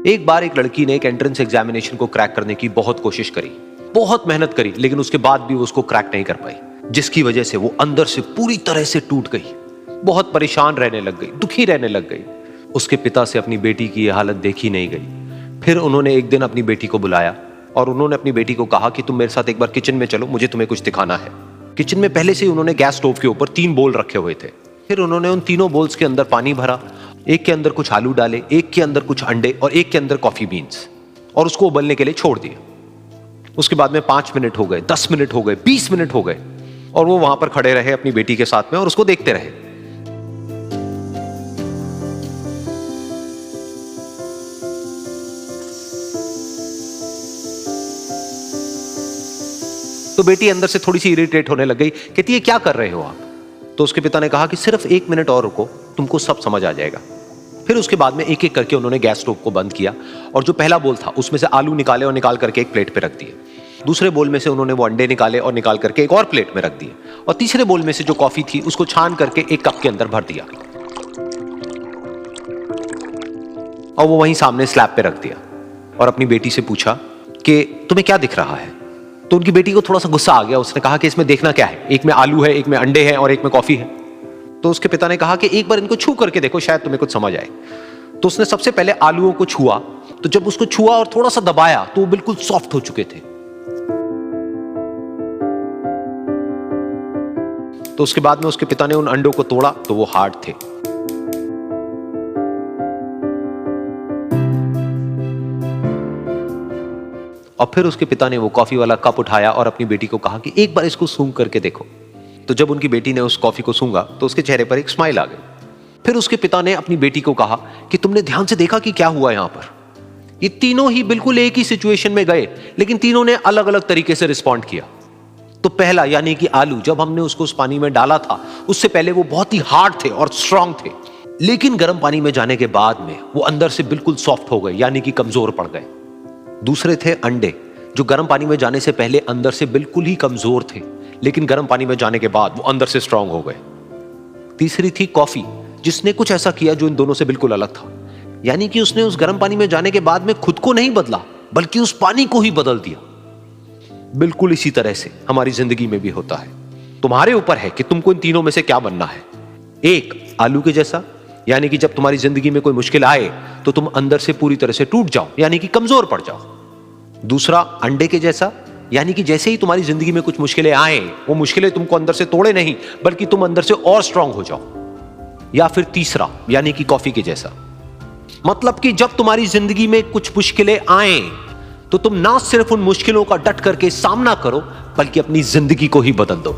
एक बार एक लड़की ने एक एंट्रेंस एग्जामिनेशन को क्रैक करने की बहुत कोशिश करी, बहुत मेहनत करी, लेकिन उसके बाद भी वो उसको क्रैक नहीं कर पाई, जिसकी वजह से वो अंदर से पूरी तरह से टूट गई, बहुत परेशान रहने लग गई, दुखी रहने लग गई। उसके पिता से अपनी बेटी की यह हालत देखी नहीं गई। फिर उन्होंने एक दिन अपनी बेटी को बुलाया और उन्होंने अपनी बेटी को कहा कि तुम मेरे साथ एक बार किचन में चलो, मुझे तुम्हें कुछ दिखाना है। किचन में पहले से ही उन्होंने गैस स्टोव के ऊपर 3 बोल रखे हुए थे। फिर उन्होंने उन तीनों बोल्स के अंदर पानी भरा, एक के अंदर कुछ आलू डाले, एक के अंदर कुछ अंडे और एक के अंदर कॉफी बीन्स, और उसको उबलने के लिए छोड़ दिया। उसके बाद में 5 मिनट हो गए, 10 मिनट हो गए, 20 मिनट हो गए, और वो वहां पर खड़े रहे अपनी बेटी के साथ में और उसको देखते रहे। तो बेटी अंदर से थोड़ी सी इरिटेट होने लग गई, कहती है क्या कर रहे हो आप? तो उसके पिता ने कहा कि सिर्फ 1 मिनट और रुको, तुमको सब समझ आ जाएगा। फिर उसके बाद में एक एक करके उन्होंने गैस स्टोव को बंद किया और जो पहला बोल था उसमें से आलू निकाले और निकाल करके एक प्लेट पे रख दिए। दूसरे बोल में से उन्होंने वो अंडे निकाले और निकाल करके एक और प्लेट में रख दिए, और तीसरे बोल में से जो कॉफी थी उसको छान करके एक कप के अंदर भर दिया और वो वहीं सामने स्लैब पे रख दिया और अपनी बेटी से पूछा कि तुम्हें क्या दिख रहा है? तो उनकी बेटी को थोड़ा सा गुस्सा आ गया। उसने कहा कि इसमें देखना क्या है, एक में आलू है, एक में अंडे हैं और एक में कॉफी है। तो उसके पिता ने कहा कि एक बार इनको छू करके देखो, शायद तुम्हें कुछ समझ आए। तो उसने सबसे पहले आलूओं को छुआ, तो जब उसको छुआ और थोड़ा सा दबाया तो वो बिल्कुल सॉफ्ट हो चुके थे। तो उसके बाद में उसके पिता ने उन अंडों को तोड़ा तो वो हार्ड थे। और फिर उसके पिता ने वो कॉफी वाला कप उठाया और अपनी बेटी को कहा कि एक बार इसको सूंघ करके देखो। तो जब उनकी बेटी ने उस कॉफी को सूंघा तो उसके चेहरे पर एक स्माइल आ गई। फिर उसके पिता ने अपनी बेटी को कहा कि तुमने ध्यान से देखा कि क्या हुआ यहां पर? ये तीनों ही बिल्कुल एक ही सिचुएशन में गए, लेकिन तीनों ने अलग अलग तरीके से रिस्पॉन्ड किया। तो पहला यानी कि आलू, जब हमने उसको उस पानी में डाला था उससे पहले वो बहुत ही हार्ड थे और स्ट्रांग थे, लेकिन गर्म पानी में जाने के बाद में वो अंदर से बिल्कुल सॉफ्ट हो गए, यानी कि कमजोर पड़ गए। दूसरे थे अंडे, जो गर्म पानी में जाने से पहले अंदर से बिल्कुल ही कमजोर थे, लेकिन गर्म पानी में जाने के बाद वो अंदर से स्ट्रांग हो गए। तीसरी थी कॉफी, जिसने कुछ ऐसा किया जो इन दोनों से बिल्कुल अलग था, यानी कि उसने उस गर्म पानी में जाने के बाद में खुद को नहीं बदला, बल्कि उस पानी को ही बदल दिया। बिल्कुल इसी तरह से हमारी जिंदगी में भी होता है। तुम्हारे ऊपर है कि तुमको इन तीनों में से क्या बनना है। एक, आलू के जैसा, यानी कि जब तुम्हारी जिंदगी में कोई मुश्किल आए तो तुम अंदर से पूरी तरह से टूट जाओ, यानी कि कमजोर पड़ जाओ। दूसरा, अंडे के जैसा, यानी कि जैसे ही तुम्हारी जिंदगी में कुछ मुश्किलें आए, वो मुश्किलें तुमको अंदर से तोड़े नहीं, बल्कि तुम अंदर से और स्ट्रांग हो जाओ। या फिर तीसरा, यानी कि कॉफी के जैसा, मतलब कि जब तुम्हारी जिंदगी में कुछ मुश्किलें आए तो तुम ना सिर्फ उन मुश्किलों का डट करके सामना करो, बल्कि अपनी जिंदगी को ही बदल दो।